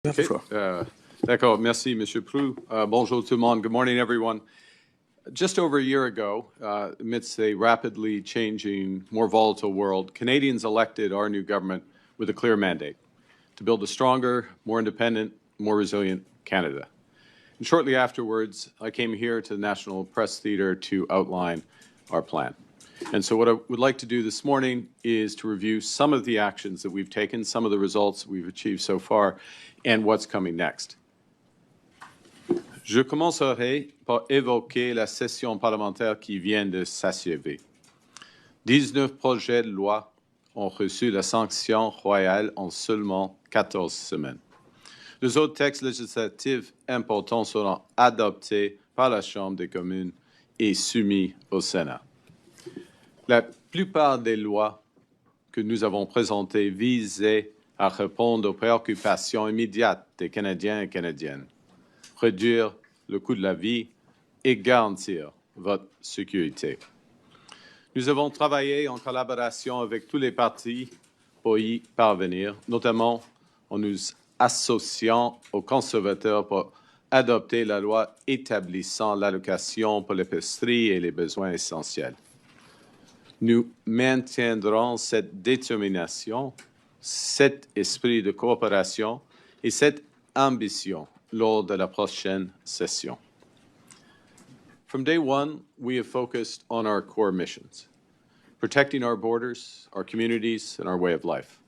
Okay. D'accord. Merci, Monsieur Prou. Bonjour tout le monde. Good morning, everyone. Just over a year ago, amidst a rapidly changing, more volatile world, Canadians elected our new government with a clear mandate to build a stronger, more independent, more resilient Canada. And shortly afterwards, I came here to the National Press Theatre to outline our plan. And so what I would like to do this morning is to review some of the actions that we've taken, some of the results we've achieved so far, and what's coming next. Je commencerai par évoquer la session parlementaire qui vient de s'achever. 19 projets de loi ont reçu la sanction royale en seulement 14 semaines. Les autres textes législatifs importants seront adoptés par la Chambre des communes et soumis au Sénat. La plupart des lois que nous avons présentées visaient à répondre aux préoccupations immédiates des Canadiens et Canadiennes, réduire le coût de la vie et garantir votre sécurité. Nous avons travaillé en collaboration avec tous les partis pour y parvenir, notamment en nous associant aux conservateurs pour adopter la loi établissant l'allocation pour l'épicerie et les besoins essentiels. Nous maintiendrons cette détermination, cet esprit de coopération et cette ambition lors de la prochaine session. From day one, we have focused on our core missions: protecting our borders, our communities, and our way of life,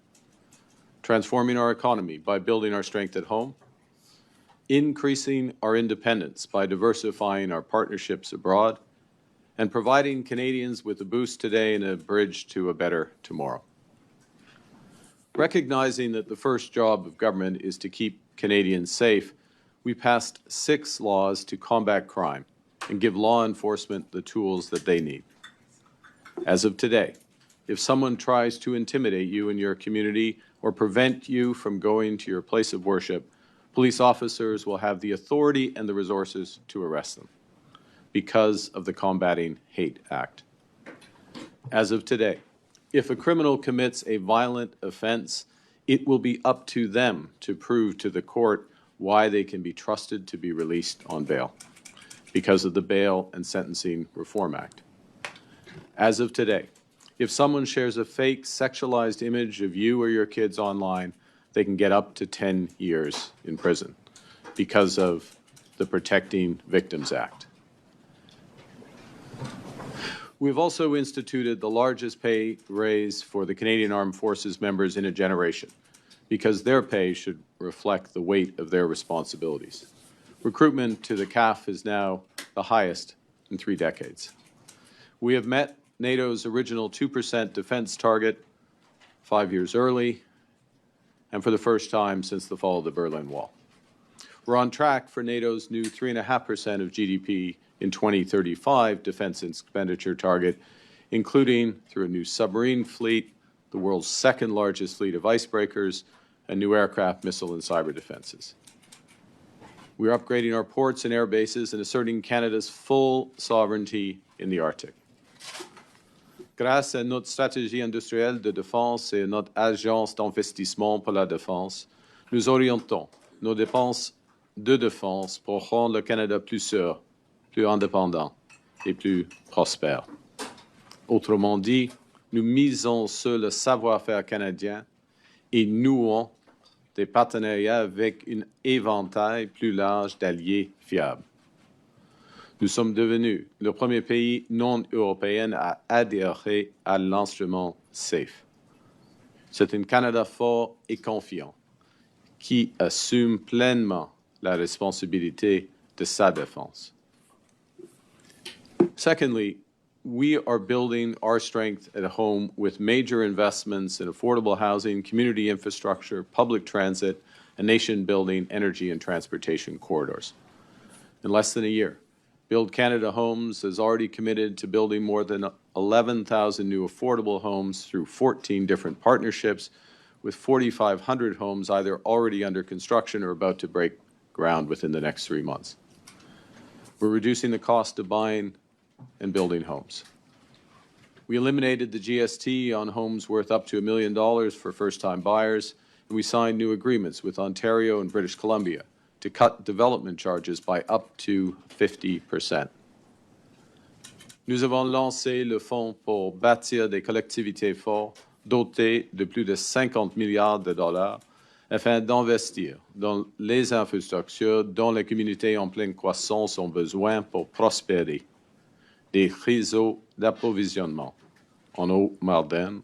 transforming our economy by building our strength at home, increasing our independence by diversifying our partnerships abroad, and providing Canadians with a boost today and a bridge to a better tomorrow. Recognizing that the first job of government is to keep Canadians safe, we passed 6 laws to combat crime and give law enforcement the tools that they need. As of today, if someone tries to intimidate you in your community or prevent you from going to your place of worship, police officers will have the authority and the resources to arrest them because of the Combating Hate Act. As of today, if a criminal commits a violent offense, it will be up to them to prove to the court why they can be trusted to be released on bail because of the Bail and Sentencing Reform Act. As of today, if someone shares a fake sexualized image of you or your kids online, they can get up to 10 years in prison because of the Protecting Victims Act. We've also instituted the largest pay raise for the Canadian Armed Forces members in a generation because their pay should reflect the weight of their responsibilities. Recruitment to the CAF is now the highest in 3 decades. We have met NATO's original 2% defense target 5 years early and for the first time since the fall of the Berlin Wall. We're on track for NATO's new 3.5% of GDP in 2035 defense expenditure target, including through a new submarine fleet, the world's second largest fleet of icebreakers, and new aircraft, missile, and cyber defenses. We're upgrading our ports and air bases and asserting Canada's full sovereignty in the Arctic. Grâce à notre stratégie industrielle de défense et à notre agence d'investissement pour la défense, nous orientons nos dépenses de défense pour rendre le Canada plus sûr, plus indépendant et plus prospère. Autrement dit, nous misons sur le savoir-faire canadien et nouons des partenariats avec un éventail plus large d'alliés fiables. Nous sommes devenus le premier pays non européen à adhérer à l'instrument SAFE. C'est un Canada fort et confiant qui assume pleinement la responsabilité de sa défense. Secondly, we are building our strength at home with major investments in affordable housing, community infrastructure, public transit, and nation-building energy and transportation corridors. In less than a year, Build Canada Homes has already committed to building more than 11,000 new affordable homes through 14 different partnerships, with 4,500 homes either already under construction or about to break ground within the next 3 months. We're reducing the cost of buying and building homes. We eliminated the GST on homes worth up to $1 million for first-time buyers, we signed new agreements with Ontario and British Columbia to cut development charges by up to 50%. Nous avons lancé le Fonds pour bâtir des collectivités fortes, doté de plus de 50 milliards de dollars, afin d'investir dans les infrastructures dont les communautés en pleine croissance ont besoin pour prospérer. Des réseaux d'approvisionnement en eau moderne,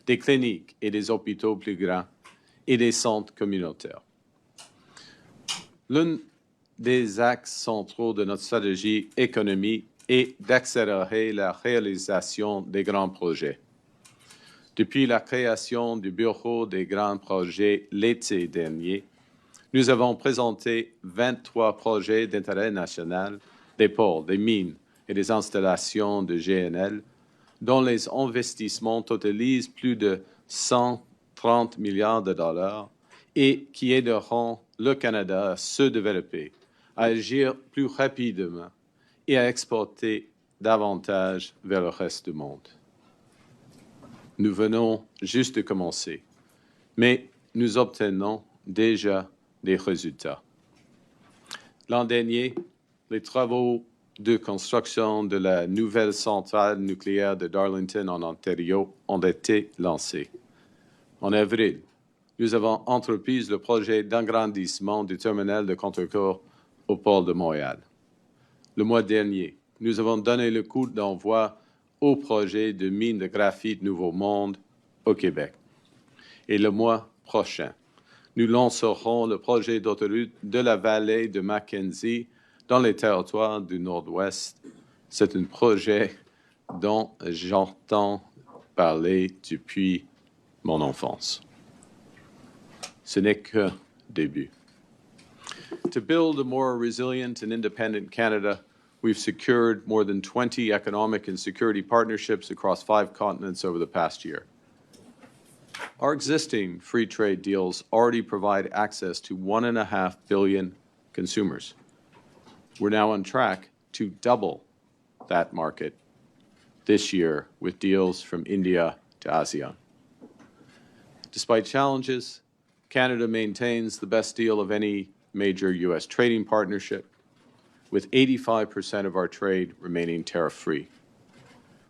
des cliniques et des hôpitaux plus grands et des centres communautaires. L'un des axes centraux de notre stratégie économique est d'accélérer la réalisation des grands projets. Depuis la création du Bureau des grands projets l'été dernier, nous avons présenté 23 projets d'intérêt national, des ports, des mines et des installations de GNL, dont les investissements totalisent plus de 130 milliards de dollars et qui aideront le Canada à se développer, à agir plus rapidement et à exporter davantage vers le reste du monde. Nous venons juste de commencer, mais nous obtenons déjà des résultats. L'an dernier, les travaux de construction de la nouvelle centrale nucléaire de Darlington en Ontario ont été lancés. En avril, nous avons entrepris le projet d'agrandissement du terminal de Contrecoeur au port de Montréal. Le mois dernier, nous avons donné le coup d'envoi au projet de mine de graphite Nouveau Monde au Québec. Et le mois prochain, nous lancerons le projet d'autoroute de la vallée de Mackenzie dans les territoires du Nord-Ouest. C'est un projet dont j'entends parler depuis mon enfance. Ce n'est que début. To build a more resilient and independent Canada, we've secured more than 20 economic and security partnerships across 5 continents over the past year. Our existing free trade deals already provide access to 1.5 billion consumers. We're now on track to double that market this year with deals from India to ASEAN. Despite challenges, Canada maintains the best deal of any major U.S. trading partnership, with 85% of our trade remaining tariff-free.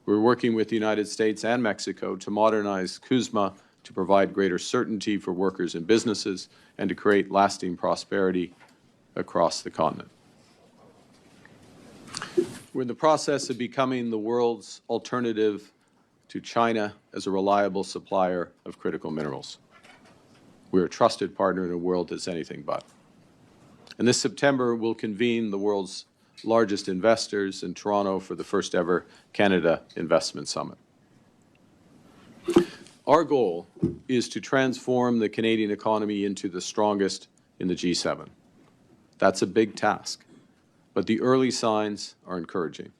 We're working with the United States and Mexico to modernize CUSMA to provide greater certainty for workers and businesses and to create lasting prosperity across the continent. We're in the process of becoming the world's alternative to China as a reliable supplier of critical minerals. We're a trusted partner in a world that's anything but. And this September, we'll convene the world's largest investors in Toronto for the first ever Canada Investment Summit. Our goal is to transform the Canadian economy into the strongest in the G7. That's a big task, but the early signs are encouraging.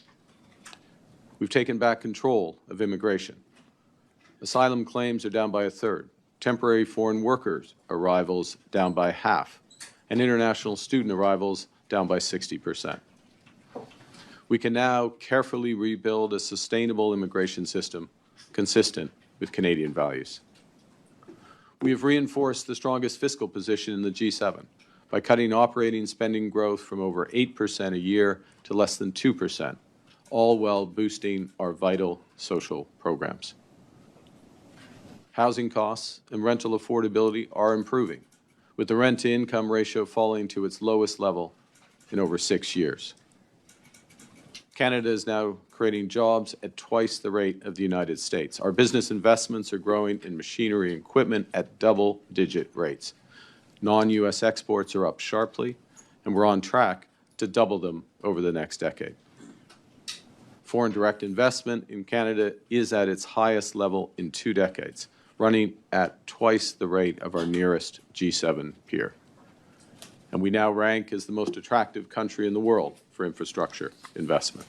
We've taken back control of immigration. Asylum claims are down by a third. Temporary foreign workers arrivals down by half, and international student arrivals down by 60%. We can now carefully rebuild a sustainable immigration system consistent with Canadian values. We have reinforced the strongest fiscal position in the G7 by cutting operating spending growth from over 8% a year to less than 2%, all while boosting our vital social programs. Housing costs and rental affordability are improving, with the rent-to-income ratio falling to its lowest level in over 6 years. Canada is now creating jobs at twice the rate of the United States. Our business investments are growing in machinery and equipment at double-digit rates. Non-U.S. exports are up sharply, and we're on track to double them over the next decade. Foreign direct investment in Canada is at its highest level in 2 decades, running at twice the rate of our nearest G7 peer. And we now rank as the most attractive country in the world for infrastructure investment.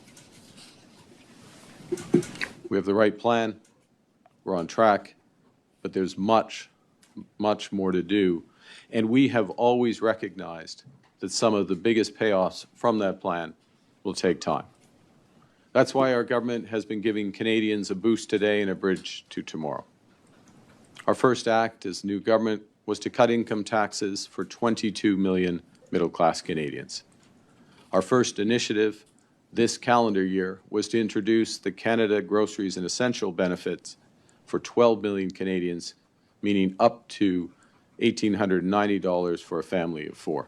We have the right plan, we're on track, but there's much, much more to do. And we have always recognized that some of the biggest payoffs from that plan will take time. That's why our government has been giving Canadians a boost today and a bridge to tomorrow. Our first act as new government was to cut income taxes for 22 million middle-class Canadians. Our first initiative this calendar year was to introduce the Canada Groceries and Essential Benefits for 12 million Canadians, meaning up to $1,890 for a family of four.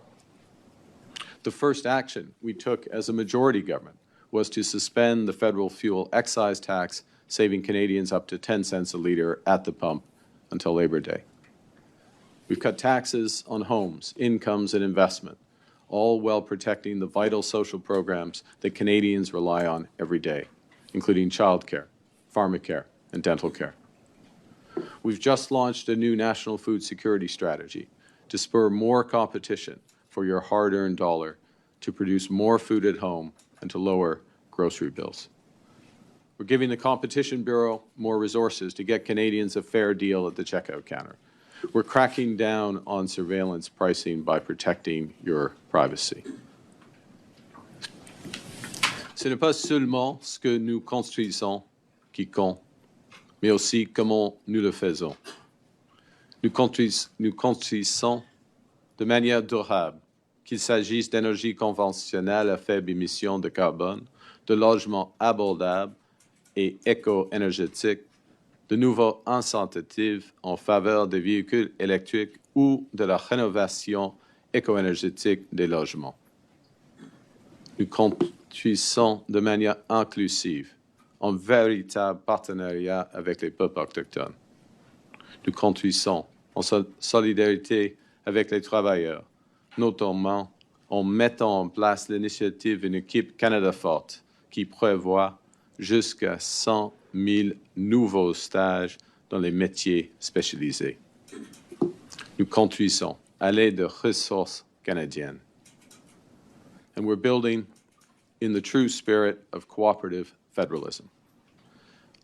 The first action we took as a majority government was to suspend the federal fuel excise tax, saving Canadians up to 10 cents a litre at the pump until Labor Day. We've cut taxes on homes, incomes, and investment, all while protecting the vital social programs that Canadians rely on every day, including childcare, pharmacare, and dental care. We've just launched a new national food security strategy to spur more competition for your hard-earned dollar, to produce more food at home, and to lower grocery bills. We're giving the Competition Bureau more resources to get Canadians a fair deal at the checkout counter. We're cracking down on surveillance pricing by protecting your privacy. Ce n'est pas seulement ce que nous construisons qui compte, mais aussi comment nous le faisons. Nous construisons de manière durable, qu'il s'agisse d'énergie conventionnelle à faible émission de carbone, de logements abordables et éco-énergétiques, de nouveaux incitatifs en faveur des véhicules électriques ou de la rénovation éco-énergétique des logements. Nous construisons de manière inclusive, en véritable partenariat avec les peuples autochtones. Nous construisons en solidarité avec les travailleurs, notamment en mettant en place l'initiative Une équipe Canada forte qui prévoit jusqu'à 100 000 nouveaux stages dans les métiers spécialisés. Nous construisons à l'aide de ressources canadiennes. And we're building in the true spirit of cooperative federalism.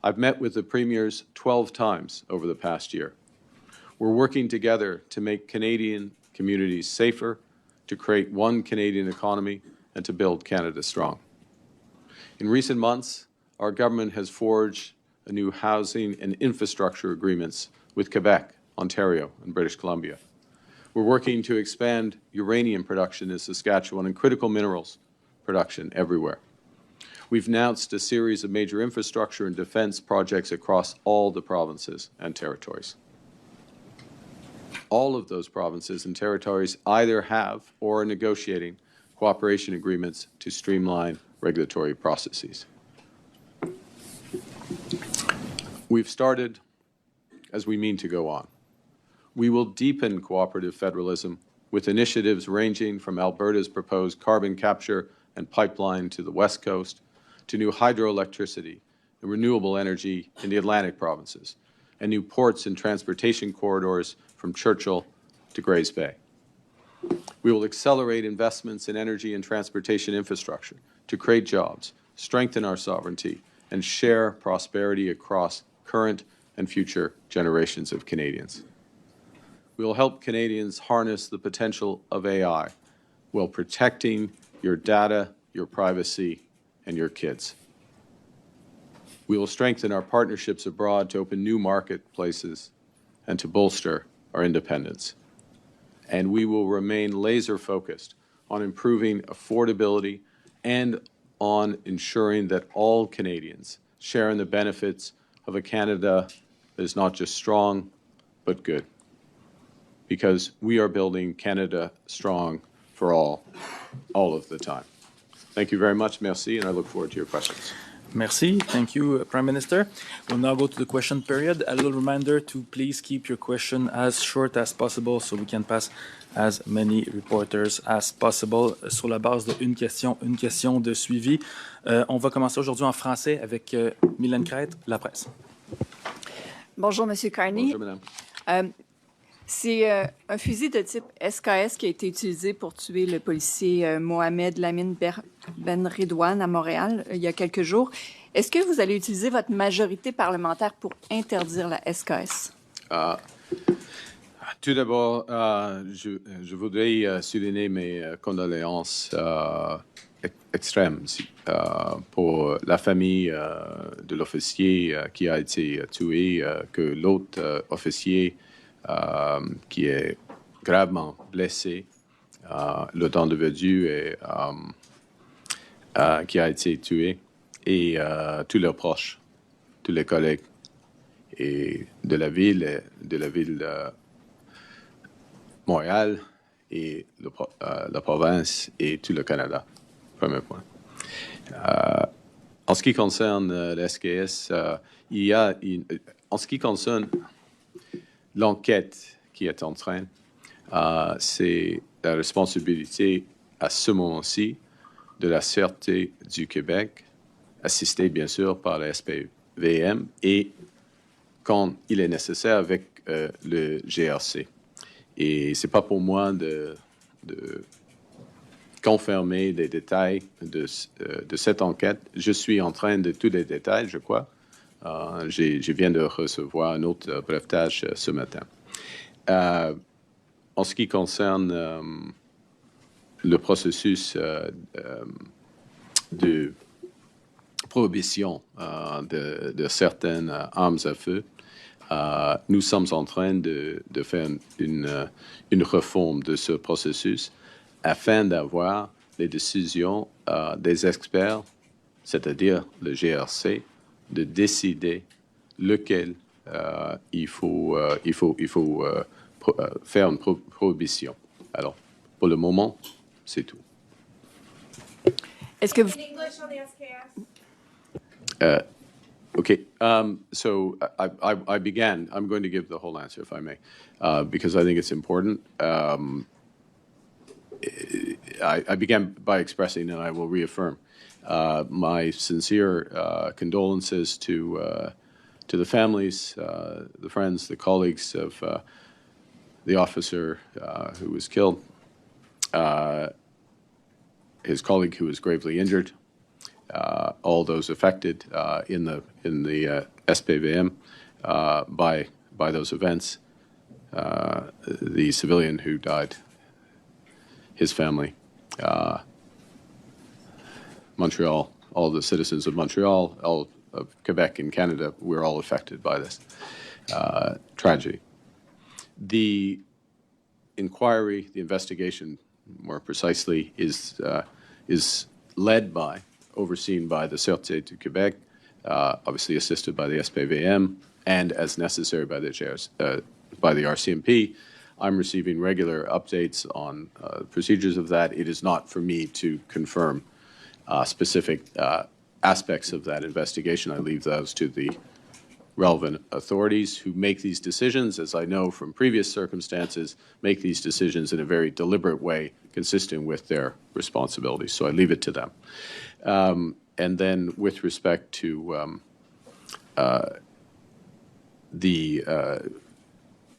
I've met with the premiers 12 times over the past year. We're working together to make Canadian communities safer, to create one Canadian economy, and to build Canada strong. In recent months, our government has forged a new housing and infrastructure agreements with Quebec, Ontario, and British Columbia. We're working to expand uranium production in Saskatchewan and critical minerals production everywhere. We've announced a series of major infrastructure and defense projects across all the provinces and territories. All of those provinces and territories either have or are negotiating cooperation agreements to streamline regulatory processes. We've started as we mean to go on. We will deepen cooperative federalism with initiatives ranging from Alberta's proposed carbon capture and pipeline to the West Coast, to new hydroelectricity and renewable energy in the Atlantic provinces, and new ports and transportation corridors from Churchill to Grays Bay. We will accelerate investments in energy and transportation infrastructure to create jobs, strengthen our sovereignty, and share prosperity across current and future generations of Canadians. We will help Canadians harness the potential of AI while protecting your data, your privacy, and your kids. We will strengthen our partnerships abroad to open new marketplaces and to bolster our independence. And we will remain laser-focused on improving affordability and on ensuring that all Canadians share in the benefits of a Canada that is not just strong, but good. Because we are building Canada strong for all of the time. Thank you very much, merci, and I look forward to your questions. Merci. Thank you, Prime Minister. We'll now go to the question period. A little reminder to please keep your question as short as possible so we can pass as many reporters as possible sur la base de une question de suivi. On va commencer aujourd'hui en français avec Mylène Crête, La Presse. Bonjour, M. Carney. Bonjour, madame. C'est un fusil de type SKS qui a été utilisé pour tuer le policier Mohamed Lamine Benredouane à Montréal il y a quelques jours. Est-ce que vous allez utiliser votre majorité parlementaire pour interdire la SKS? Tout d'abord, je voudrais souligner mes condoléances extrêmes pour la famille de l'officier qui a été tué, que l'autre officier qui est gravement blessé, l'autre individu qui a été tué, et tous leurs proches, tous les collègues et de la ville Montréal et la province et tout le Canada. Premier point. En ce qui concerne le SKS, en ce qui concerne l'enquête qui est en train, c'est la responsabilité à ce moment-ci de la Sûreté du Québec, assistée bien sûr par la SPVM et quand il est nécessaire avec le GRC. Et c'est pas pour moi de confirmer les détails de cette enquête. Je suis en train de tous les détails, je crois. Je viens de recevoir un autre brevetage ce matin. En ce qui concerne le processus de prohibition de certaines armes à feu, nous sommes en train de faire une réforme de ce processus afin d'avoir les décisions des experts, c'est-à-dire le GRC, de décider lequel il faut faire une prohibition. Alors, pour le moment, c'est tout. Est-ce que vous... English on the SKS? Okay, so I began. I'm going to give the whole answer, if I may, because I think it's important. I began by expressing, and I will reaffirm, my sincere condolences to the families, the friends, the colleagues of the officer who was killed, his colleague who was gravely injured, all those affected in the SPVM by those events, the civilian who died, his family, Montreal, all the citizens of Montreal, all of Quebec and Canada, we're all affected by this tragedy. The inquiry, the investigation, more precisely, is led by, overseen by the Sûreté du Québec, obviously assisted by the SPVM, and as necessary by the RCMP. I'm receiving regular updates on procedures of that. It is not for me to confirm specific aspects of that investigation. I leave those to the relevant authorities who make these decisions, as I know from previous circumstances, make these decisions in a very deliberate way, consistent with their responsibilities. So I leave it to them. And then with respect to the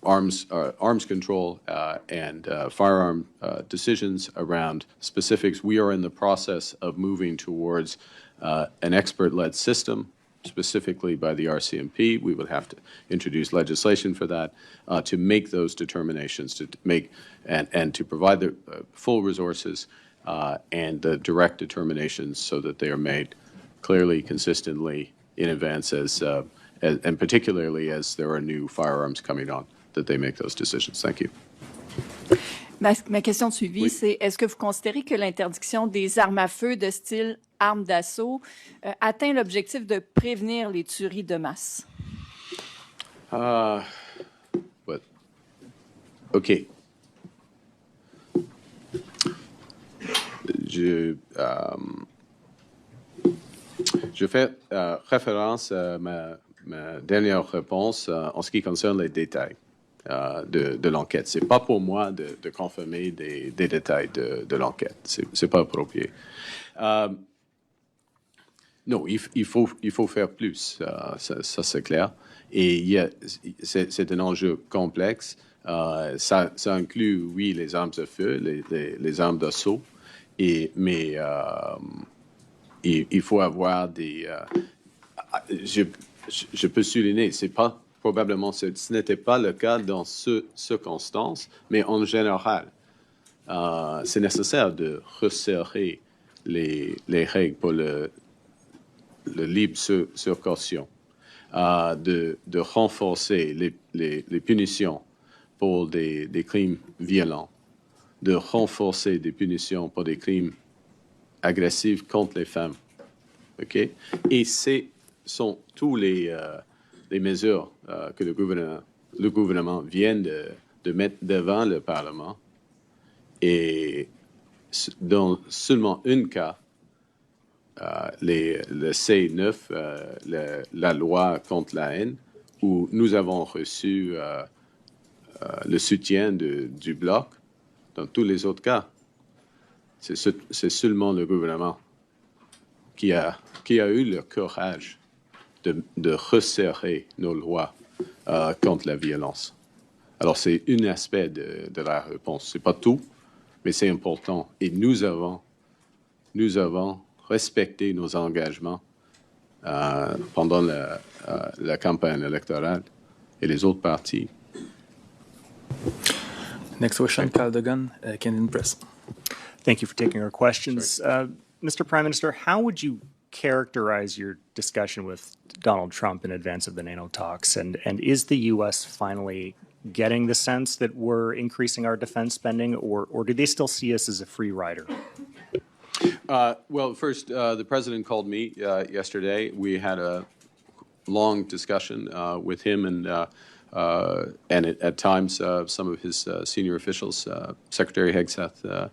arms control and firearm decisions around specifics, we are in the process of moving towards an expert-led system, specifically by the RCMP. We would have to introduce legislation for that to make those determinations, to make and to provide the full resources and the direct determinations so that they are made clearly, consistently in advance and particularly as there are new firearms coming on, that they make those decisions. Thank you. Ma question de suivi, Oui. c'est est-ce que vous considérez que l'interdiction des armes à feu de style armes d'assaut atteint l'objectif de prévenir les tueries de masse? But, OK. Je fais référence à ma dernière réponse en ce qui concerne les détails de l'enquête. Ce n'est pas pour moi de confirmer des détails de l'enquête. Ce n'est pas approprié. Non, il faut faire plus, ça c'est clair. Et c'est un enjeu complexe. Ça inclut, oui, les armes à feu, les armes d'assaut, mais il faut avoir des... je peux souligner, c'est pas probablement, ce n'était pas le cas dans ce circonstance, mais en général, c'est nécessaire de resserrer les règles pour le libre circulation, de renforcer les punitions pour des crimes violents, de renforcer des punitions pour des crimes agressifs contre les femmes. OK? Et sont tous les mesures que le gouvernement vient de mettre devant le Parlement. Et dans seulement un cas, le C9, la loi contre la haine, où nous avons reçu le soutien du Bloc. Dans tous les autres cas, c'est seulement le gouvernement qui a eu le courage de resserrer nos lois contre la violence. Alors, c'est un aspect de la réponse. C'est pas tout, mais c'est important. Et nous avons respecté nos engagements pendant la campagne électorale et les autres partis. Next question, Kyle Duggan, Canadian Press. Thank you for taking our questions. Mr. Prime Minister, how would you characterize your discussion with Donald Trump in advance of the NATO talks? And is the U.S. finally getting the sense that we're increasing our defense spending, or do they still see us as a free rider? Well, first, the president called me yesterday. We had a long discussion with him and at times some of his senior officials, Secretary Hegseth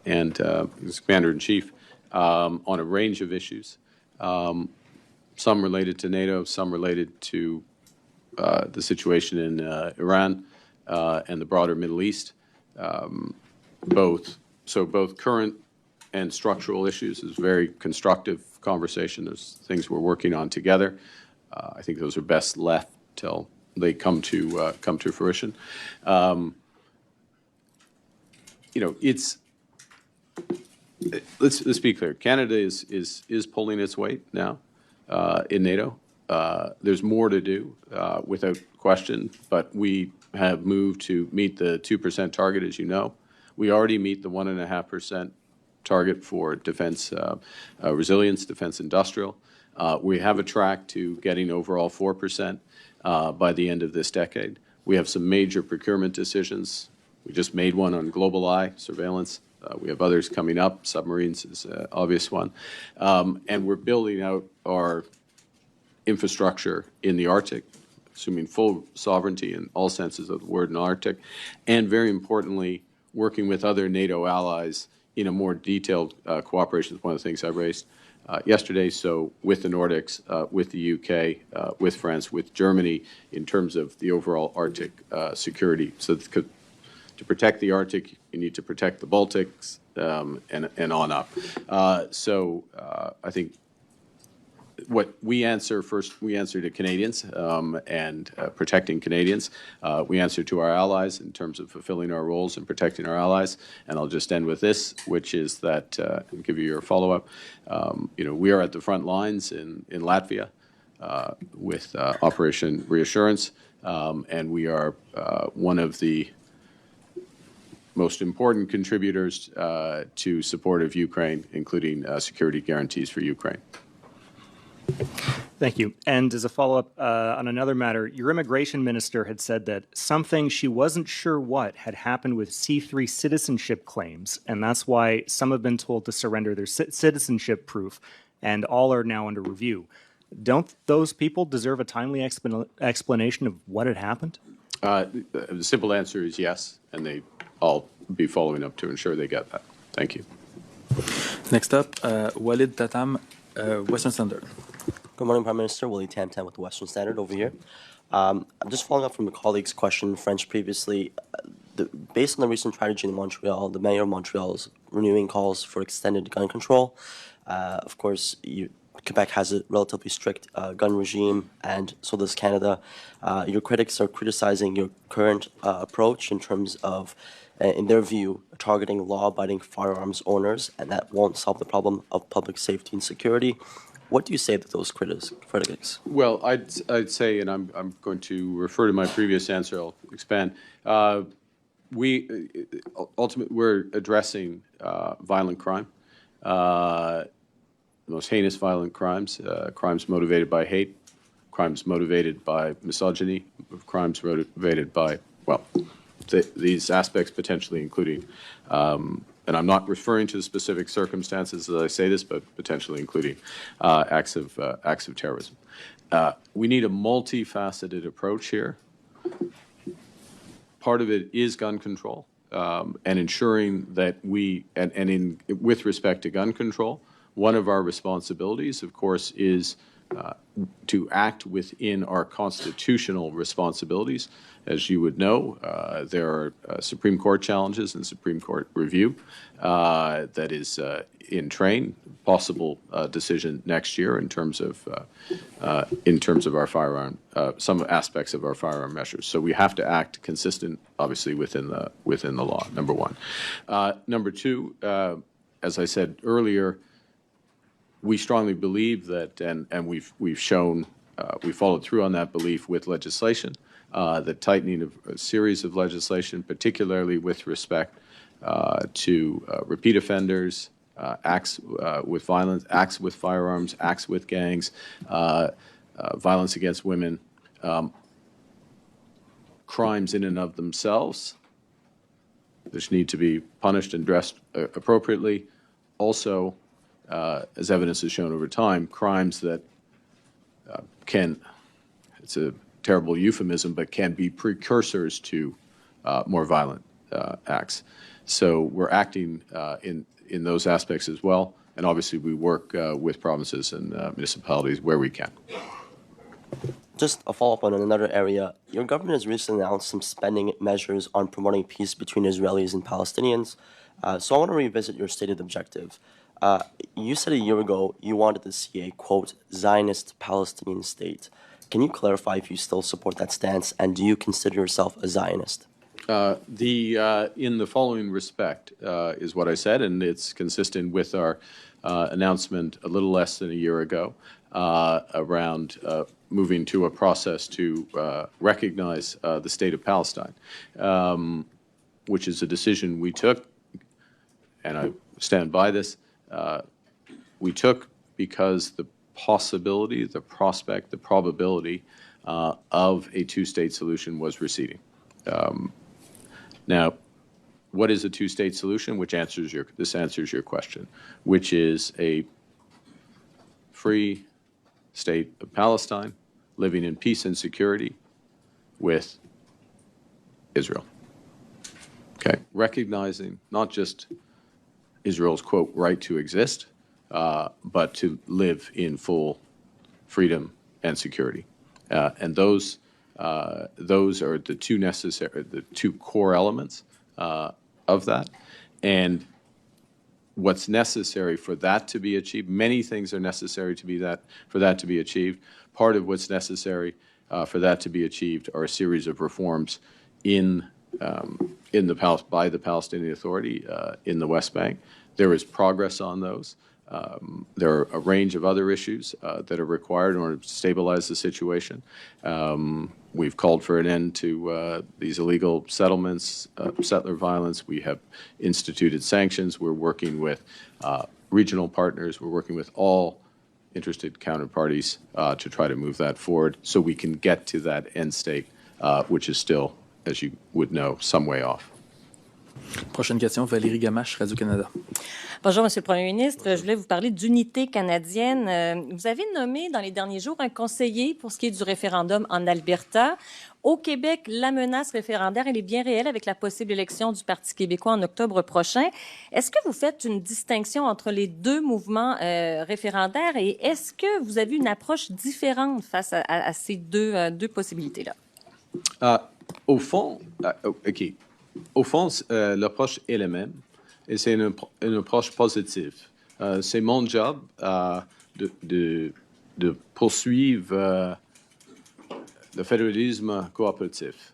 and his commander-in-chief, on a range of issues, some related to NATO, some related to the situation in Iran and the broader Middle East, both current and structural issues. Is very constructive conversation. There's things we're working on together. I think those are best left till they come to fruition. Let's be clear. Canada is pulling its weight now in NATO. There's more to do, without question, but we have moved to meet the 2% target, as you know. We already meet the 1.5% target for defense resilience, defense industrial. We have a track to getting overall 4% by the end of this decade. We have some major procurement decisions. We just made one on GlobalEye surveillance. We have others coming up. Submarines is an obvious one. And we're building out our infrastructure in the Arctic, assuming full sovereignty in all senses of the word in the Arctic, and very importantly, working with other NATO allies in a more detailed cooperation is one of the things I raised yesterday. So with the Nordics, with the UK, with France, with Germany, in terms of the overall Arctic security. So to protect the Arctic, you need to protect the Baltics and on up. So I think what we answer first, we answer to Canadians and protecting Canadians. We answer to our allies in terms of fulfilling our roles and protecting our allies. And I'll just end with this, which is that, and give you your follow-up, we are at the front lines in Latvia with Operation Reassurance, and we are one of the most important contributors to support of Ukraine, including security guarantees for Ukraine. Thank you. And as a follow-up on another matter, your immigration minister had said that something she wasn't sure what had happened with C3 citizenship claims, and that's why some have been told to surrender their citizenship proof, and all are now under review. Don't those people deserve a timely explanation of what had happened? The simple answer is yes, and I'll be following up to ensure they get that. Thank you. Next up, Walid Tatam, Western Standard. Good morning, Prime Minister. Willie Tam with the Western Standard over here. I'm just following up from a colleague's question, French previously. Based on the recent tragedy in Montreal, the mayor of Montreal is renewing calls for extended gun control. Of course, Quebec has a relatively strict gun regime, and so does Canada. Your critics are criticizing your current approach in terms of, in their view, targeting law-abiding firearms owners, and that won't solve the problem of public safety and security. What do you say to those critics? Well, I'd say, and I'm going to refer to my previous answer. I'll expand. We're addressing violent crime, the most heinous violent crimes, crimes motivated by hate, crimes motivated by misogyny, crimes motivated by well, these aspects potentially including, and I'm not referring to specific circumstances as I say this, but potentially including acts of terrorism. We need a multifaceted approach here. Part of it is gun control, and ensuring that with respect to gun control, one of our responsibilities, of course, is to act within our constitutional responsibilities. As you would know, there are Supreme Court challenges and Supreme Court review that is in train, possible decision next year in terms of our firearm, some aspects of our firearm measures. So we have to act consistent, obviously, within the law. Number one. Number two, as I said earlier, we strongly believe that, and we've shown, we followed through on that belief with legislation, the tightening of a series of legislation, particularly with respect to repeat offenders, acts with violence, acts with firearms, acts with gangs, violence against women, crimes in and of themselves, which need to be punished and addressed appropriately. Also, as evidence has shown over time, crimes that it's a terrible euphemism, but can be precursors to more violent acts. So we're acting in those aspects as well, and obviously we work with provinces and municipalities where we can. Just a follow-up on another area. Your government has recently announced some spending measures on promoting peace between Israelis and Palestinians. So I want to revisit your stated objective. You said a year ago you wanted to see a, quote, Zionist Palestinian state. Can you clarify if you still support that stance, and do you consider yourself a Zionist? In the following respect is what I said, and it's consistent with our announcement a little less than a year ago around moving to a process to recognize the state of Palestine, which is a decision we took, and I stand by this. We took because the possibility, the prospect, the probability of a two-state solution was receding. Now, what is a two-state solution? This answers your question, which is a free state of Palestine living in peace and security with Israel. Okay, recognizing not just Israel's, quote, right to exist, but to live in full freedom and security. And those are the two core elements of that. And what's necessary for that to be achieved, many things are necessary for that to be achieved. Part of what's necessary for that to be achieved are a series of reforms by the Palestinian Authority in the West Bank. There is progress on those. There are a range of other issues that are required in order to stabilize the situation. We've called for an end to these illegal settlements, settler violence. We have instituted sanctions. We're working with regional partners. We're working with all interested counterparties to try to move that forward so we can get to that end state, which is still, as you would know, some way off. Prochaine question, Valérie Gamache, Radio-Canada. Bonjour, Monsieur le Premier ministre. Je voulais vous parler d'unité canadienne. Vous avez nommé dans les derniers jours un conseiller pour ce qui est du référendum en Alberta. Au Québec, la menace référendaire, elle est bien réelle avec la possible élection du Parti québécois en octobre prochain. Est-ce que vous faites une distinction entre les deux mouvements référendaires et est-ce que vous avez une approche différente face à ces deux possibilités-là? Au fond, l'approche est la même. Et c'est une approche positive. C'est mon job de poursuivre le fédéralisme coopératif.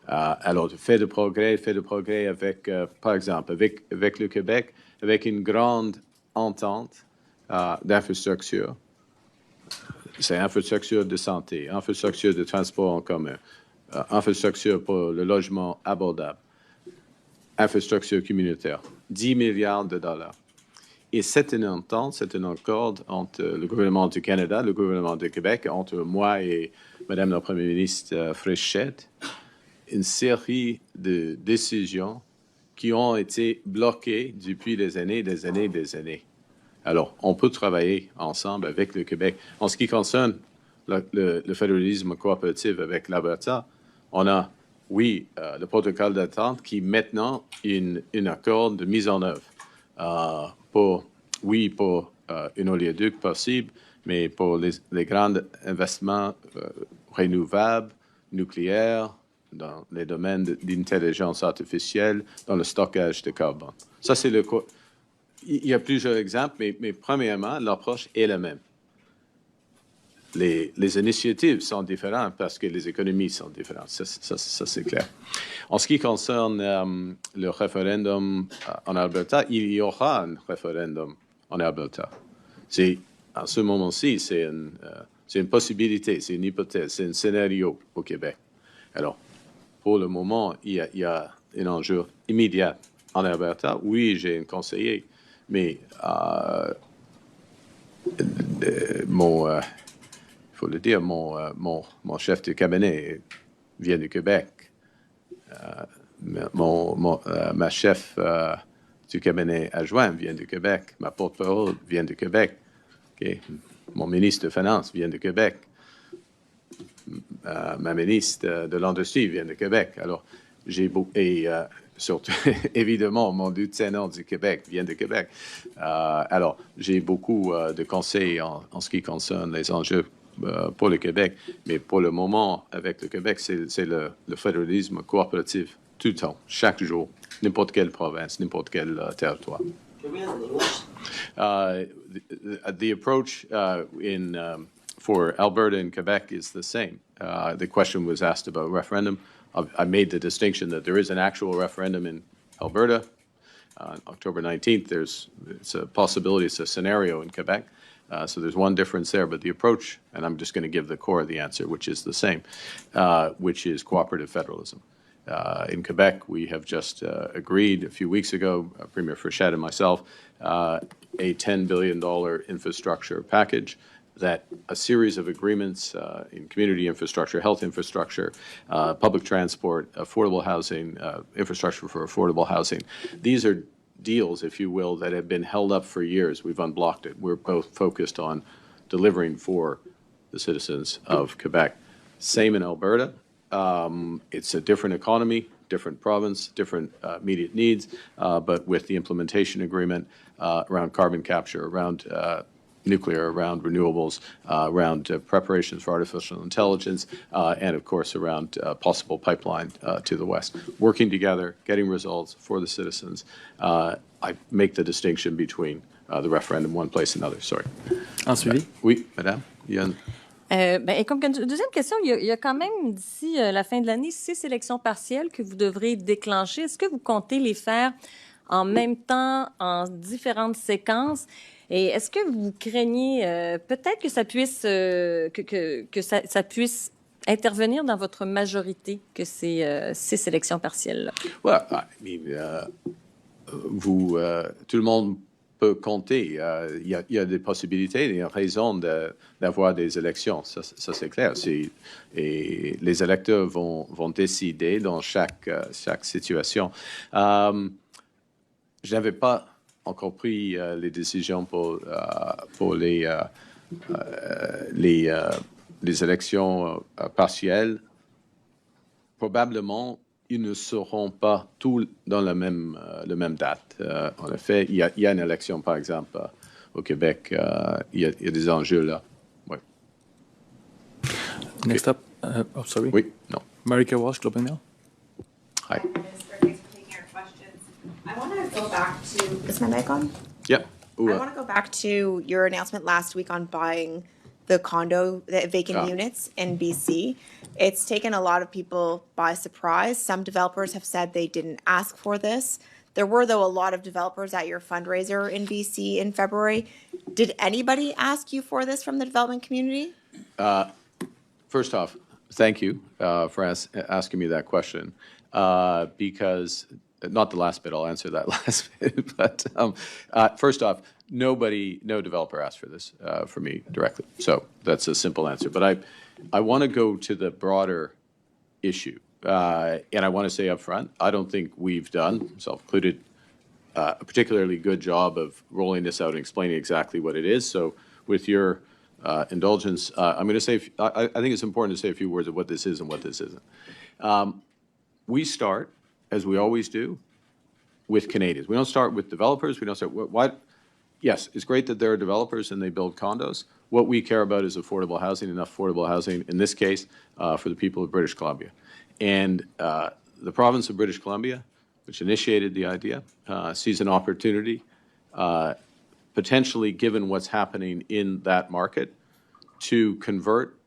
Alors, fait de progrès avec, par exemple, avec le Québec, avec une grande entente d'infrastructures. C'est infrastructure de santé, infrastructure de transport en commun, infrastructure pour le logement abordable, infrastructure communautaire. 10 milliards de dollars. Et c'est une entente, c'est un accord entre le gouvernement du Canada, le gouvernement du Québec, entre moi et Madame la Première ministre Fréchette, une série de décisions qui ont été bloquées depuis des années, des années, des années. Alors, on peut travailler ensemble avec le Québec. En ce qui concerne le fédéralisme coopératif avec l'Alberta, on a, oui, le protocole d'attente qui maintenant un accord de mise en œuvre pour un oléoduc possible, mais pour les grands investissements renouvelables, nucléaires, dans les domaines d'intelligence artificielle, dans le stockage de carbone. Ça, c'est il y a plusieurs exemples, mais premièrement, l'approche est la même. Les initiatives sont différentes parce que les économies sont différentes. Ça c'est clair. En ce qui concerne le référendum en Alberta, il y aura un référendum en Alberta. À ce moment-ci, c'est une possibilité, c'est une hypothèse, c'est un scénario au Québec. Alors, pour le moment, il y a un enjeu immédiat en Alberta. Oui, j'ai un conseiller, mais il faut le dire, mon chef de cabinet vient du Québec. Ma chef du cabinet adjoint vient du Québec. Ma porte-parole vient du Québec. Okay. Mon ministre de Finances vient du Québec. Ma ministre de l'Industrie vient du Québec. Alors, surtout, évidemment, mon lieutenant du Québec vient du Québec. Alors, j'ai beaucoup de conseils en ce qui concerne les enjeux pour le Québec. Mais pour le moment, avec le Québec, c'est le fédéralisme coopératif tout le temps, chaque jour, n'importe quelle province, n'importe quel territoire. The approach for Alberta and Quebec is the same. The question was asked about referendum. I made the distinction that there is an actual referendum in Alberta. On October 19th, it's a possibility, it's a scenario in Quebec. So there's one difference there, but the approach, and I'm just going to give the core of the answer, which is the same, which is cooperative federalism. In Quebec, we have just agreed a few weeks ago, Premier Frechette and myself, a $10 billion infrastructure package that a series of agreements in community infrastructure, health infrastructure, public transport, affordable housing, infrastructure for affordable housing. These are deals, if you will, that have been held up for years. We've unblocked it. We're both focused on delivering for the citizens of Quebec. Same in Alberta. It's a different economy, different province, different immediate needs, but with the implementation agreement around carbon capture, around nuclear, around renewables, around preparations for artificial intelligence, and of course around possible pipeline to the west. Working together, getting results for the citizens. I make the distinction between the referendum one place and another. Sorry. En suivi? Oui, madame. Il y a Et comme deuxième question, il y a quand même d'ici la fin de l'année 6 élections partielles que vous devrez déclencher. Est-ce que vous comptez les faire en même temps, en différentes séquences? Et est-ce que vous craignez peut-être que ça puisse ça puisse intervenir dans votre majorité, que ces 6 élections partielles-là? Well, I mean, tout le monde peut compter. Il y a des possibilités, il y a raison d'avoir des élections. Ça c'est clair. Et les électeurs vont décider dans chaque situation. Je n'avais pas encore pris les décisions pour les élections partielles. Probablement, ils ne seront pas tous dans la même date. En effet, il y a une élection, par exemple, au Québec. Il y a des enjeux là. Oui. Next up, sorry. Oui, non. Marika Walsh, Globe and Mail. Hi. I want to go back to. Is my mic on? Yeah. Ooh, I want to go back to your announcement last week on buying the vacant units in BC. It's taken a lot of people by surprise. Some developers have said they didn't ask for this. There were, though, a lot of developers at your fundraiser in BC in February. Did anybody ask you for this from the development community? First off, thank you for asking me that question, because not the last bit, I'll answer that last bit, but first off, no developer asked for this for me directly. So that's a simple answer. But I want to go to the broader issue And I want to say up front, I don't think we've done, myself included, a particularly good job of rolling this out and explaining exactly what it is. So with your indulgence, I'm going to say, I think it's important to say a few words of what this is and what this isn't. We start, as we always do, with Canadians. We don't start with developers. We don't start, what? Yes, it's great that there are developers and they build condos. What we care about is affordable housing, enough affordable housing, in this case, for the people of British Columbia. And the province of British Columbia, which initiated the idea, sees an opportunity, potentially given what's happening in that market, to convert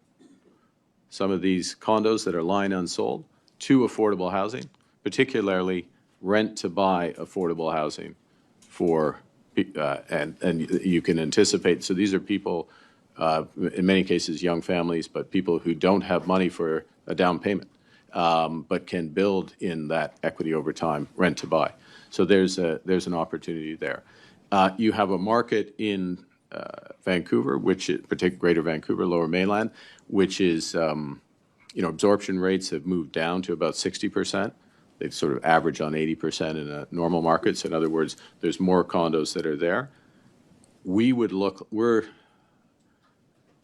some of these condos that are lying unsold to affordable housing, particularly rent-to-buy affordable housing for, and you can anticipate, so these are people, in many cases, young families, but people who don't have money for a down payment, but can build in that equity over time, rent-to-buy. So there's an opportunity there. You have a market in Vancouver, which is, particularly Greater Vancouver, Lower Mainland, which is, absorption rates have moved down to about 60%. They've sort of averaged on 80% in a normal market. So in other words, there's more condos that are there. We're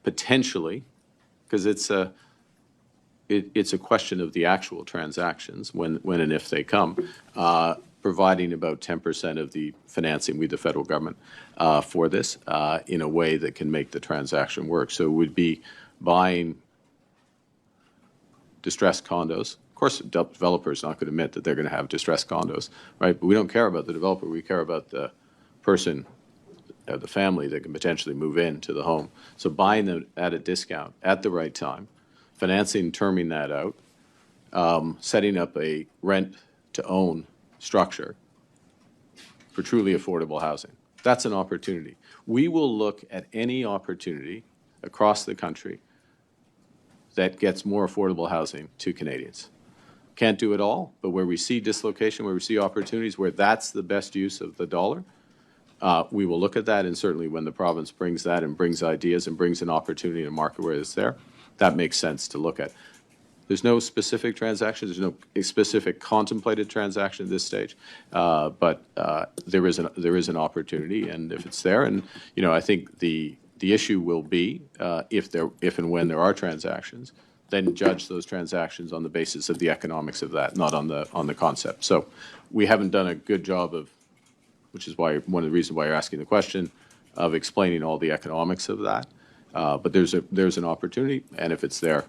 potentially, because it's a question of the actual transactions when and if they come, providing about 10% of the financing with the federal government for this in a way that can make the transaction work. So it would be buying distressed condos. Of course, the developer is not going to admit that they're going to have distressed condos, right? But we don't care about the developer. We care about the person, the family that can potentially move into the home. So buying them at a discount at the right time, financing, terming that out, setting up a rent-to-own structure for truly affordable housing. That's an opportunity. We will look at any opportunity across the country that gets more affordable housing to Canadians. Can't do it all, but where we see dislocation, where we see opportunities, where that's the best use of the dollar, we will look at that. And certainly when the province brings that and brings ideas and brings an opportunity in a market where it's there, that makes sense to look at. There's no specific transaction. There's no specific contemplated transaction at this stage, but there is an opportunity, and if it's there, and I think the issue will be if and when there are transactions, then judge those transactions on the basis of the economics of that, not on the concept. So we haven't done a good job of, which is why one of the reasons why you're asking the question, of explaining all the economics of that. But there's an opportunity, and if it's there,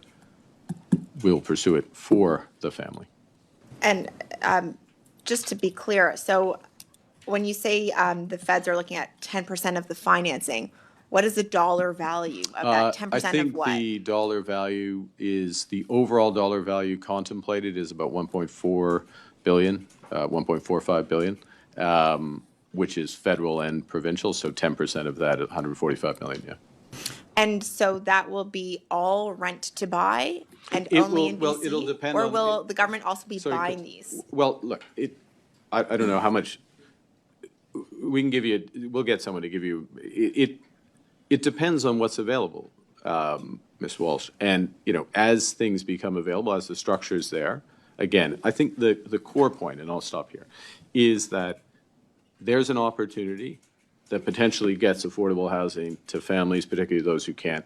we'll pursue it for the family. And just to be clear, so when you say the feds are looking at 10% of the financing, what is the dollar value of that 10% I think of what? the dollar value is, the overall dollar value contemplated is about 1.4 billion, 1.45 billion, which is federal and provincial, so 10% of that, 145 million, yeah. And so that will be all rent to buy and It only will- in BC? well, it'll depend or on- will the government also be Sorry, buying these? Well, look, I don't know how much, we can give you, we'll get someone to give you, it depends on what's available, Ms. Walsh. And, as things become available, as the structure's there, again, I think the core point, and I'll stop here, is that there's an opportunity that potentially gets affordable housing to families, particularly those who can't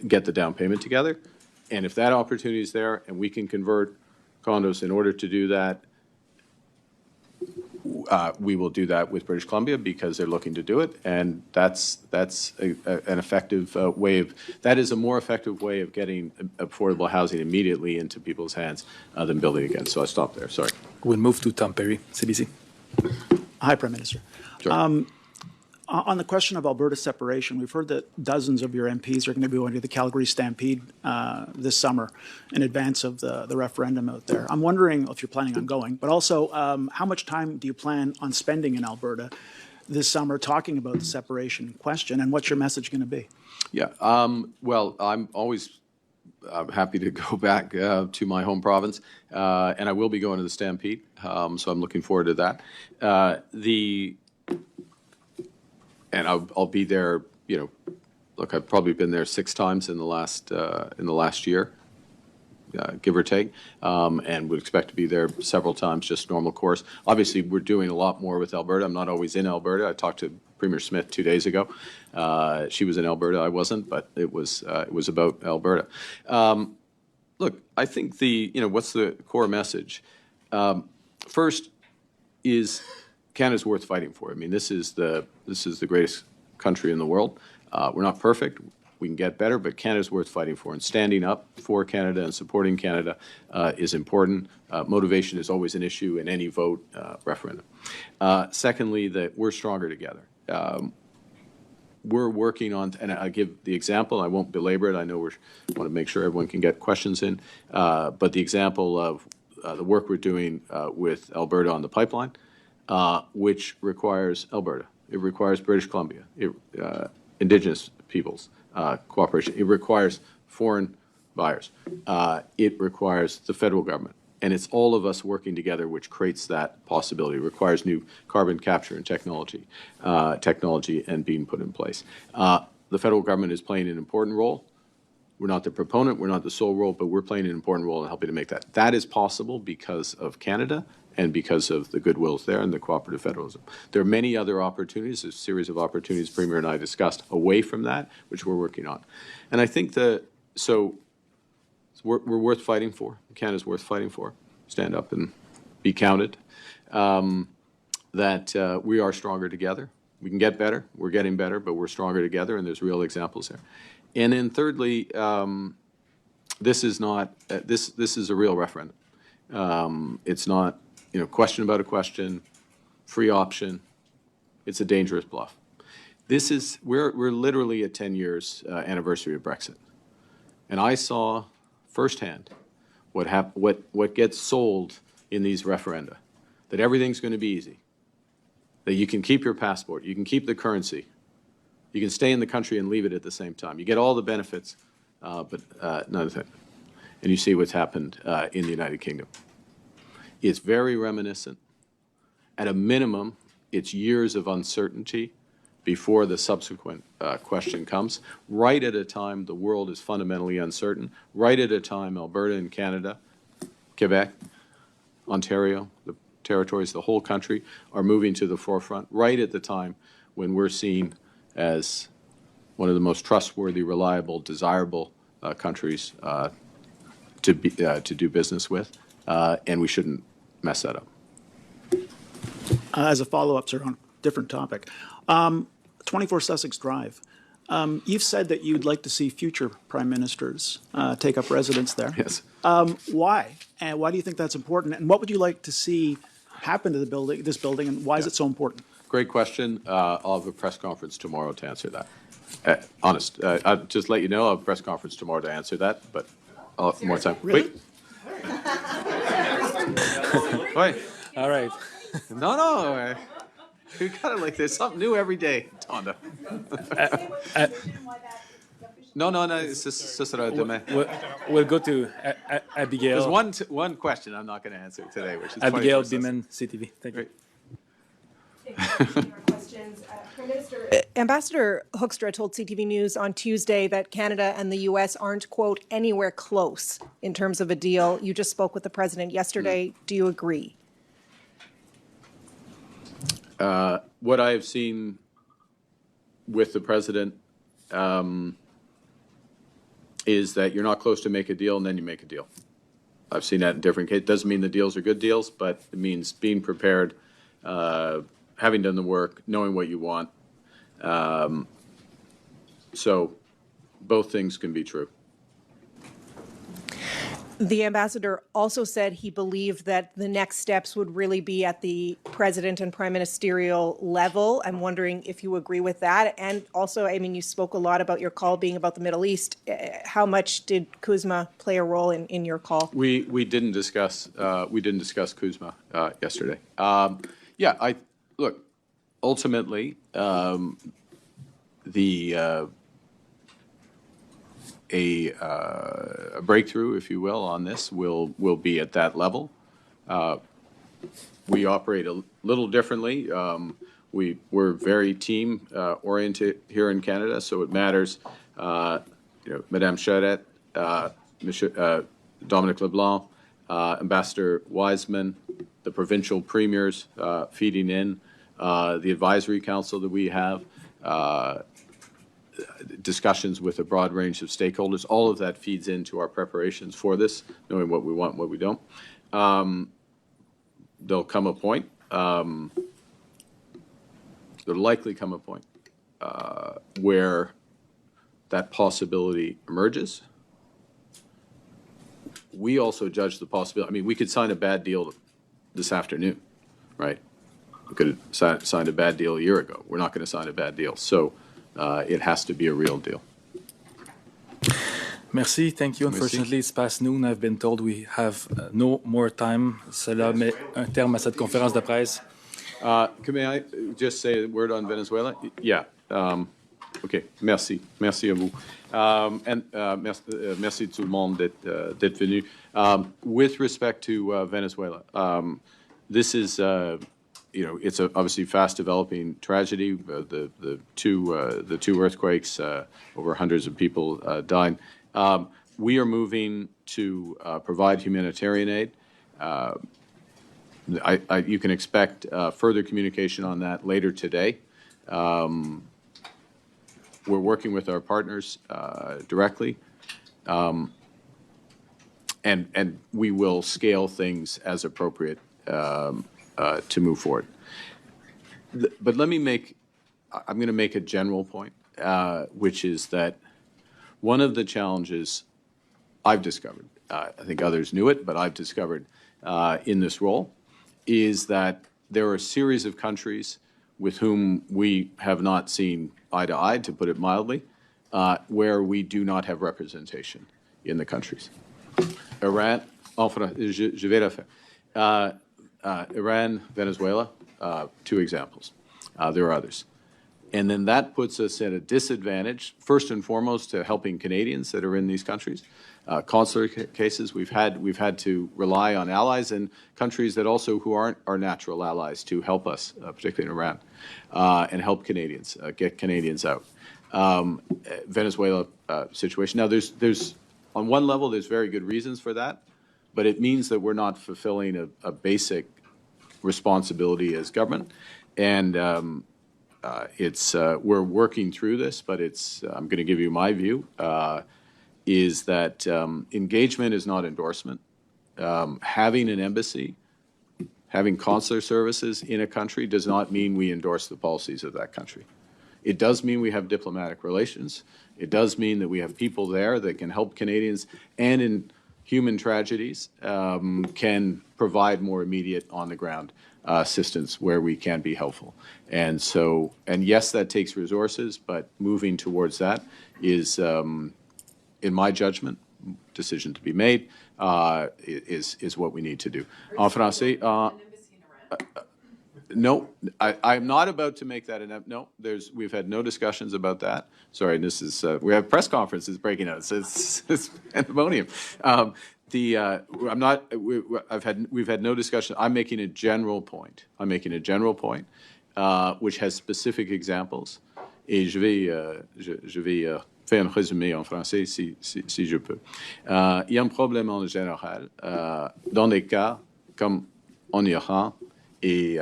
get the down payment together. And if that opportunity is there and we can convert condos in order to do that, we will do that with British Columbia because they're looking to do it. And that's an effective way of, that is a more effective way of getting affordable housing immediately into people's hands than building again. So I stop there, sorry. We'll move to Tom Perry, CBC. Hi, Prime Minister. Sure. On the question of Alberta separation, we've heard that dozens of your MPs are going to be going to the Calgary Stampede this summer in advance of the referendum out there. I'm wondering if you're planning on going, but also how much time do you plan on spending in Alberta this summer talking about the separation question, and what's your message going to be? Yeah, well, I'm always happy to go back to my home province, and I will be going to the Stampede, so I'm looking forward to that. And I'll be there. Look, I've probably been there 6 times in the last year. give or take, and would expect to be there several times, just normal course. Obviously, we're doing a lot more with Alberta. I'm not always in Alberta. I talked to Premier Smith 2 days ago. She was in Alberta. I wasn't, but it was about Alberta. Look, I think what's the core message? First is Canada's worth fighting for. I mean, this is the greatest country in the world. We're not perfect. We can get better, but Canada's worth fighting for. And standing up for Canada and supporting Canada is important. Motivation is always an issue in any vote referendum. Secondly, that we're stronger together. We're working on, and I give the example, I won't belabor it, I know we want to make sure everyone can get questions in, but the example of the work we're doing with Alberta on the pipeline, which requires Alberta, it requires British Columbia, Indigenous peoples cooperation, it requires foreign buyers, it requires the federal government. And it's all of us working together which creates that possibility. It requires new carbon capture and technology and being put in place. The federal government is playing an important role. We're not the proponent, we're not the sole role, but we're playing an important role in helping to make that. That is possible because of Canada and because of the goodwills there and the cooperative federalism. There are many other opportunities, a series of opportunities Premier and I discussed away from that, which we're working on. And I think we're worth fighting for. Canada's worth fighting for. Stand up and be counted. That we are stronger together. We can get better. We're getting better, but we're stronger together, and there's real examples there. And then thirdly, this is not this is a real referendum. It's not question about a question, free option. It's a dangerous bluff. We're literally at 10 years anniversary of Brexit, and I saw firsthand what gets sold in these referenda, that everything's going to be easy, that you can keep your passport, you can keep the currency, you can stay in the country and leave it at the same time. You get all the benefits, but none of it. And you see what's happened in the United Kingdom. It's very reminiscent. At a minimum, it's years of uncertainty before the subsequent question comes, right at a time the world is fundamentally uncertain, right at a time Alberta and Canada, Quebec, Ontario, the territories, the whole country are moving to the forefront, right at the time when we're seen as one of the most trustworthy, reliable, desirable countries to do business with, and we shouldn't mess that up. As a follow-up, sir, on a different topic, 24 Sussex Drive. You've said that you'd like to see future prime ministers take up residence there. Yes. Why? And why do you think that's important? And what would you like to see happen to this building, and why is it so important? Great question. I'll have a press conference tomorrow to answer that. I'll just let you know, I'll have a press conference tomorrow to answer that, but I'll have more time. Really? Wait. All right. No. We got it there's something new every day, Tonda. No, it's just demain. We'll go to Abigail. There's one question I'm not going to answer today, which is Abigail Biman, CTV. Thank you. Ambassador Hoekstra told CTV News on Tuesday that Canada and the U.S. aren't, quote, anywhere close in terms of a deal. You just spoke with the president yesterday. Do you agree? What I have seen with the president is that you're not close to make a deal and then you make a deal. I've seen that in different cases. It doesn't mean the deals are good deals, but it means being prepared, having done the work, knowing what you want. So both things can be true. The ambassador also said he believed that the next steps would really be at the president and prime ministerial level. I'm wondering if you agree with that. And also, I mean, you spoke a lot about your call being about the Middle East. How much did Kuzma play a role in your call? We didn't discuss Kuzma yesterday. Look, ultimately, a breakthrough, if you will, on this will be at that level. We operate a little differently. We're very team oriented here in Canada, so it matters. Madame Charette, Dominic LeBlanc, Ambassador Wiseman, the provincial premiers feeding in, the advisory council that we have, discussions with a broad range of stakeholders. All of that feeds into our preparations for this, knowing what we want and what we don't. There'll come a point, there'll likely come a point where that possibility emerges. We also judge the possibility. I mean, we could sign a bad deal this afternoon, right? We could have signed a bad deal a year ago. We're not going to sign a bad deal. So it has to be a real deal. Merci, thank you. Unfortunately, it's past noon. I've been told we have no more time. Cela met un terme à cette conférence de presse. May I just say a word on Venezuela? Yeah. OK. Merci. Merci à vous. Merci tout le monde d'être venu. With respect to Venezuela, this is, it's a obviously fast-developing tragedy. The two earthquakes, over hundreds of people died. We are moving to provide humanitarian aid. You can expect further communication on that later today. We're working with our partners directly, and we will scale things as appropriate to move forward. But I'm going to make a general point, which is that one of the challenges I've discovered, I think others knew it, but I've discovered in this role, is that there are a series of countries with whom we have not seen eye to eye, to put it mildly, where we do not have representation in the countries. Iran, je vais la faire. Iran, Venezuela, two examples. There are others. And then that puts us at a disadvantage, first and foremost, to helping Canadians that are in these countries. Consular cases, we've had to rely on allies and countries that also who aren't our natural allies to help us, particularly in Iran, and help Canadians, get Canadians out. Venezuela situation. Now, there's on one level, there's very good reasons for that, but it means that we're not fulfilling a basic responsibility as government, and we're working through this, but I'm going to give you my view. Is that engagement is not endorsement. Having an embassy, having consular services in a country does not mean we endorse the policies of that country. It does mean we have diplomatic relations. It does mean that we have people there that can help Canadians, and in human tragedies can provide more immediate on-the-ground assistance where we can be helpful. And yes, that takes resources, but moving towards that is, in my judgment, decision to be made, is what we need to do. En français, no, I'm not about to make that no. We've had no discussions about that. Sorry, this is we have press conferences breaking out. So it's pandemonium. We've had no discussion. I'm making a general point. Which has specific examples. Et je vais faire un résumé en français si je peux. Il y a un problème en général dans des cas comme en Iran et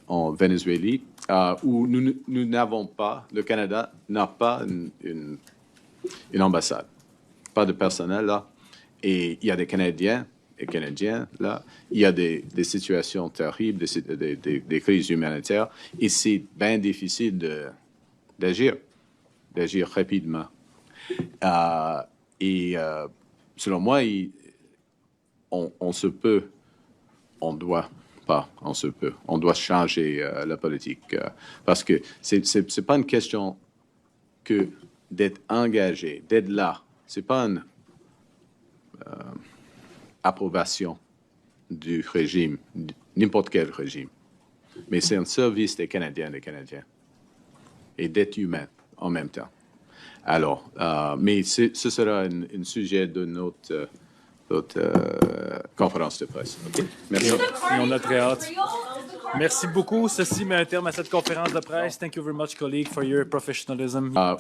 en Venezuela où nous n'avons pas, le Canada n'a pas une ambassade, pas de personnel là, et il y a des Canadiens et Canadiens là, il y a des situations terribles, des crises humanitaires, et c'est bien difficile d'agir rapidement. Selon moi, on doit changer la politique parce que c'est pas une question que d'être engagé, d'être là. C'est pas une approbation du régime, n'importe quel régime, mais c'est un service des Canadiens et des Canadiens et d'être humain en même temps. Alors, mais ce sera un sujet de notre conférence de presse. Okay. Merci. Et on a très hâte. Merci beaucoup. Ceci met un terme à cette conférence de presse. Thank you very much, colleague, for your professionalism.